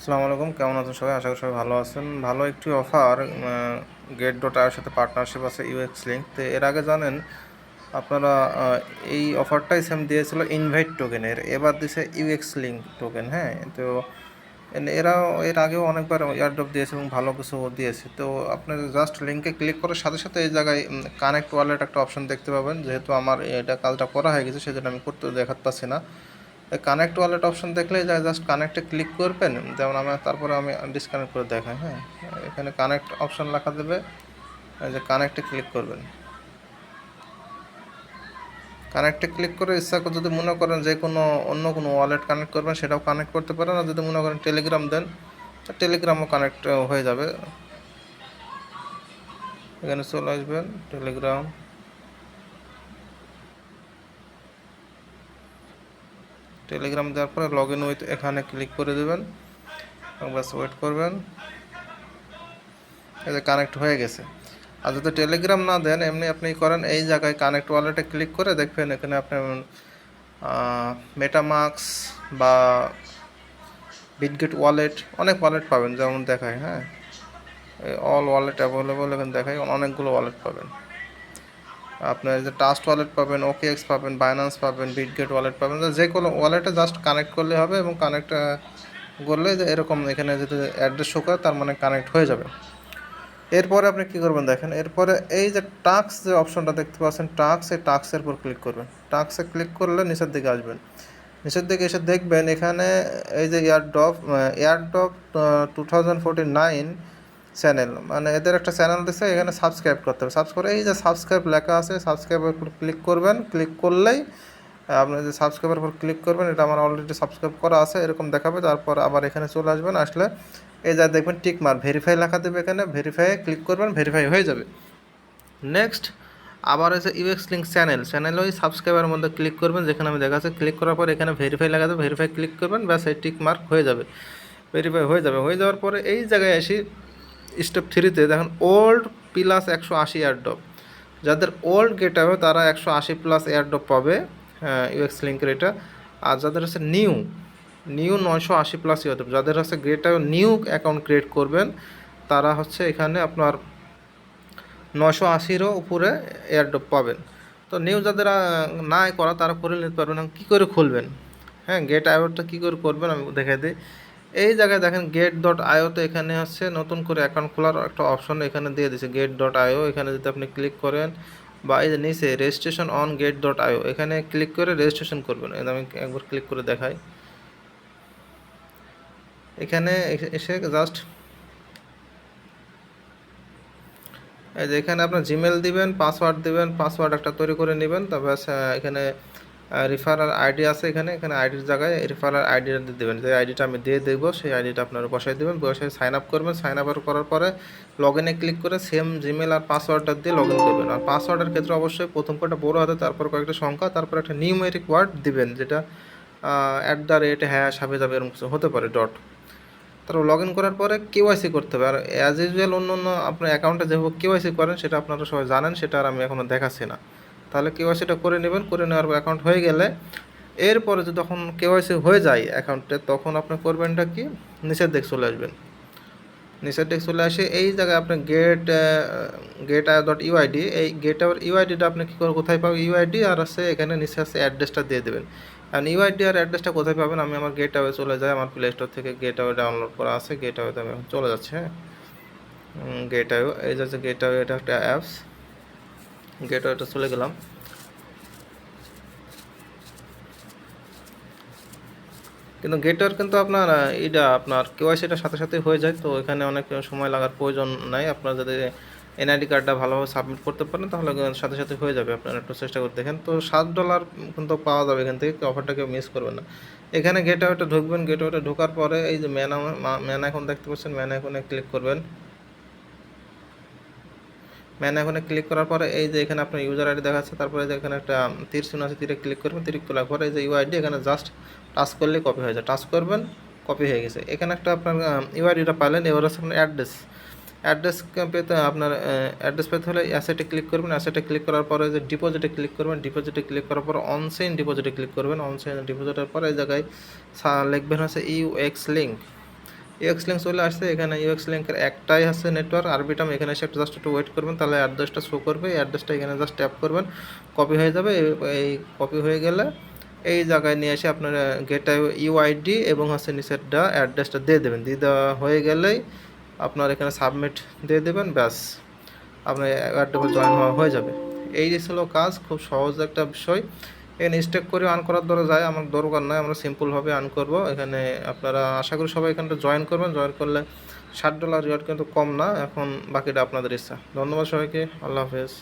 আসসালামু আলাইকুম, কেমন আছেন সবাই? আশা করি সবাই ভালো আছেন। ভালো একটি অফার গেট ডট আইয়ের সাথে পার্টনারশিপ আছে ইউএক্স লিঙ্ক। তো এর আগে জানেন আপনারা এই অফারটাই সেম দিয়েছিল ইনভাইট টোকেনের, এবার দিছে ইউএক্স লিঙ্ক টোকেন। হ্যাঁ, তো এরাও এর আগেও অনেকবার এয়ারড্রপ দিয়েছে এবং ভালো কিছু দিয়েছে। তো আপনি জাস্ট লিঙ্কে ক্লিক করার সাথে সাথে এই জায়গায় কানেক্ট ওয়ালেট একটা অপশন দেখতে পাবেন। যেহেতু আমার এটা কাজটা করা হয়ে গেছে সেজন্য আমি করতে দেখাতে পাচ্ছি না। কানেক্ট ওয়ালেট অপশন দেখলে জাস্ট কানেক্টে ক্লিক করবেন, যেমন তারপরে আমি ডিসকানেক্ট করে দেখাই। হ্যাঁ, এখানে কানেক্ট অপশন লেখা দেবে, এই যে কানেক্টে ক্লিক করবেন। কানেক্টে ক্লিক করে ইচ্ছা করে যদি মনে করেন যে অন্য কোনো ওয়ালেট কানেক্ট করবেন সেটাও কানেক্ট করতে পারেন, আর যদি মনে করেন টেলিগ্রাম দেন টেলিগ্রামও কানেক্ট হয়ে যাবে। এখানে চলে আসবেন টেলিগ্রাম, টেলিগ্রাম দেওয়ার পরে লগ ইন উইথ এখানে ক্লিক করে দেবেন, বাস ওয়েট করবেন। এই যে কানেক্ট হয়ে গেছে। আর যদি টেলিগ্রাম না দেন এমনি আপনি করেন, এই জায়গায় কানেক্ট ওয়ালেটে ক্লিক করে দেখবেন এখানে আপনি মেটামাক্স বা বিটগেট ওয়ালেট অনেক ওয়ালেট পাবেন, যেমন দেখায়। হ্যাঁ, অল ওয়ালেট অ্যাভেলেবল এখানে দেখায়, অনেকগুলো ওয়ালেট পাবেন। আপনার যে ট্রাস্ট ওয়ালেট পাবেন, ওকেএক্স পাবেন, বাইন্যান্স পাবেন, বিটগেট ওয়ালেট পাবেন। যে কোনো ওয়ালেটে জাস্ট কানেক্ট করলে হবে, এবং কানেক্ট করলে যে এরকম এখানে যদি অ্যাড্রেস শো করে তার মানে কানেক্ট হয়ে যাবে। এরপরে আপনি কী করবেন দেখেন, এরপরে এই যে টাস্ক যে অপশনটা দেখতে পাচ্ছেন টাস্ক, এই টাস্কের উপর ক্লিক করবেন। টাস্কে ক্লিক করলে নিচের দিকে আসবেন, নিচের দিকে এসে দেখবেন এখানে এই যে এয়ারড্রপ 2049 চ্যানেল, মানে এদের একটা চ্যানেল দিচ্ছে, এখানে সাবস্ক্রাইব করতে হবে। সাবস্ক্রাইব, এই যে সাবস্ক্রাইব লেখা আছে, সাবস্ক্রাইবের উপর ক্লিক করবেন। ক্লিক করলেই আপনি যে সাবস্ক্রাইবের উপর ক্লিক করবেন, এটা আমার অলরেডি সাবস্ক্রাইব করা আছে এরকম দেখাবে। তারপর আবার এখানে চলে আসবেন, আসলে এই যা দেখবেন টিক মার্ক ভেরিফাই লেখা দেবে, এখানে ভেরিফাইয়ে ক্লিক করবেন, ভেরিফাই হয়ে যাবে। নেক্সট আবার আছে ইউএক্স লিঙ্ক চ্যানেল ওই সাবস্ক্রাইবের মধ্যে ক্লিক করবেন, যেখানে আমি দেখাচ্ছি। ক্লিক করার পর এখানে ভেরিফাই লেখা দেবে, ভেরিফাই ক্লিক করবেন, ব্যাস এই টিক মার্ক হয়ে যাবে, ভেরিফাই হয়ে যাবে। হয়ে যাওয়ার পরে এই জায়গায় আসি স্টেপ 3-তে দেখেন ওল্ড প্লাস 180 এয়ারড্রপ। যাদের ওল্ড গেট হবে তারা 180+ এয়ারড্রপ পাবে ইউএক্স লিঙ্কের এটা। আর যাদের হচ্ছে নিউ 980+ এয়ারড্রপ, যাদের হচ্ছে নিউ অ্যাকাউন্ট ক্রিয়েট করবেন তারা হচ্ছে এখানে আপনার 980-এরও উপরে এয়ারড্রপ পাবেন। তো নিউ যাদের নাই করা তারা করে নিতে পারবেন। কী করে খুলবেন? হ্যাঁ, গেট আইওটা কী করে করবেন আমি দেখাই দিই। এই জায়গায় দেখেন গেট ডট আইওতে এখানে হচ্ছে নতুন করে অ্যাকাউন্ট খোলার একটা অপশন এখানে দিয়ে দিয়েছে গেট ডট আইও। এখানে যদি আপনি ক্লিক করেন বা এই যে নিচে রেজিস্ট্রেশন অন গেট ডট আইও এখানে ক্লিক করে রেজিস্ট্রেশন করবেন। আমি একবার ক্লিক করে দেখাই। এখানে এসে জাস্ট এই যে এখানে আপনার জিমেল দিবেন, পাসওয়ার্ড দিবেন, পাসওয়ার্ড একটা তৈরি করে নেবেন। তারপর এখানে রেফারাল আইডি আছে, এখানে আইডির জায়গায় রেফারাল আইডিটা দিয়ে দেবেন। যে আইডিটা আমি দিয়ে দেবো সেই আইডিটা আপনারা বসাই দেবেন, বসাই সাইন আপ করবেন। সাইন আপ করার পরে লগ ইনে ক্লিক করে সেম জিমেল আর পাসওয়ার্ডটা দিয়ে লগ ইন করবেন। আর পাসওয়ার্ডের ক্ষেত্রে অবশ্যই প্রথম কয়েকটা বড় হাতে, তারপর কয়েকটা সংখ্যা, তারপর একটা নিউমেরিক ওয়ার্ড দিবেন, যেটা @ হাবে যাবে এরকম কিছু হতে পারে ডট। তারপর লগ ইন করার পরে কেওয়াইসি করতে হবে। আর অ্যাজ ইউজুয়াল অন্য আপনার অ্যাকাউন্টে যেভাবে কেওয়াইসি করেন সেটা আপনারা সবাই জানেন, সেটা আর আমি এখনও দেখাচ্ছি না। তাহলে কেওয়াইসিটা করে নেবেন, করে নেওয়ার পর অ্যাকাউন্ট হয়ে গেলে এরপরে যদি তখন কেওয়াইসি হয়ে যায় অ্যাকাউন্টে, তখন আপনি করবেনটা কি, নিচের দিকে চলে আসবেন। নিচের দিকে চলে আসে এই জায়গায় আপনি গেট ডট ইউআইডি, এই গেট আওয়ার ইউআইডিটা আপনি কী করে কোথায় পাবেন, ইউআইডি আর আছে এখানে নিচে আছে অ্যাড্রেসটা দিয়ে দেবেন। আর ইউআইডি আর অ্যাড্রেসটা কোথায় পাবেন, আমি আমার গেট আওয়ে চলে যাই, আমার প্লে স্টোর থেকে গেট আওয়ে ডাউনলোড করা আছে, গেট আওয়েতে আমি এখন চলে যাচ্ছি। হ্যাঁ, গেট আওয়ে, এই যাচ্ছে গেট আওয়ে, এটা একটা অ্যাপস। গেট আওয়েটা চলে গেলাম। কিন্তু গেটওয়ার কিন্তু আপনার এটা আপনার কেওয়াইসিটার সাথে সাথে হয়ে যায়, তো এখানে অনেক সময় লাগার প্রয়োজন নাই। আপনার যদি এনআইডি কার্ডটা ভালোভাবে সাবমিট করতে পারেন তাহলে সাথে সাথে হয়ে যাবে। আপনারা একটু চেষ্টা করে দেখেন। তো $7 কিন্তু পাওয়া যাবে এখান থেকে, অফারটা কেউ মিস করবেন না। এখানে গেটওয়েতে ঢুকবেন, গেটওয়েতে ঢোকার পরে এই যে ম্যান আইকন দেখতে পাচ্ছেন, ম্যান আইকনে ক্লিক করবেন। ম্যান আইকনে ক্লিক করার পরে এই যে এখানে আপনার ইউজার আইডি দেখাচ্ছে, তারপরে যে এখানে একটা তীর চিহ্ন আছে, তীরে ক্লিক করবেন। তীর তোলার পরে এই যে ইউআইডি এখানে জাস্ট টাচ করলে কপি হয়ে যায়, টাচ করবেন, কপি হয়ে গেছে। এখানে একটা আপনার ইউআইডিটা পাইলেন। এবার হচ্ছে আপনার অ্যাড্রেস পেতে, আপনার অ্যাড্রেস পেতে হলে অ্যাসেটে ক্লিক করবেন। অ্যাসেটে ক্লিক করার পরে যে ডিপোজিটে ক্লিক করবেন, ডিপোজিটে ক্লিক করার পর অনচেইন ডিপোজিটে ক্লিক করবেন। অনচেইন ডিপোজিটের পরে এই জায়গায় লিখবেন হচ্ছে ইউএক্স লিঙ্ক। ইউএক্স লিঙ্ক চলে আসছে। এখানে ইউএক্স লিঙ্কের একটাই আছে নেটওয়ার্ক আরবিটাম। এখানে এসে একটু জাস্ট একটু ওয়েট করবেন, তাহলে অ্যাড্রেসটা শো করবে। এই অ্যাড্রেসটা এখানে জাস্ট ট্যাপ করবেন, কপি হয়ে যাবে। এই কপি হয়ে গেলে এই জায়গায় নিয়ে এসে আপনার গেট ইউআইডি এবং হচ্ছে নিচেরটা অ্যাড্রেসটা দিয়ে দেবেন। দিয়ে দেওয়া হয়ে গেলেই আপনার এখানে সাবমিট দিয়ে দেবেন, ব্যাস আপনার অ্যাড্রেসে জয়েন হয়ে যাবে। এই যে ছিল কাজ, খুব সহজ একটা বিষয়। এখানে স্টেক করে আর্ন করার দ্বারা যায়, আমার দরকার নয়, আমরা সিম্পলভাবে আর্ন করব। এখানে আপনারা আশা করি সবাই এখানটা জয়েন করবেন। জয়েন করলে $60 রিওয়ার্ড কিন্তু কম না। এখন বাকিটা আপনাদের ইচ্ছা। ধন্যবাদ সবাইকে, আল্লাহ হাফেজ।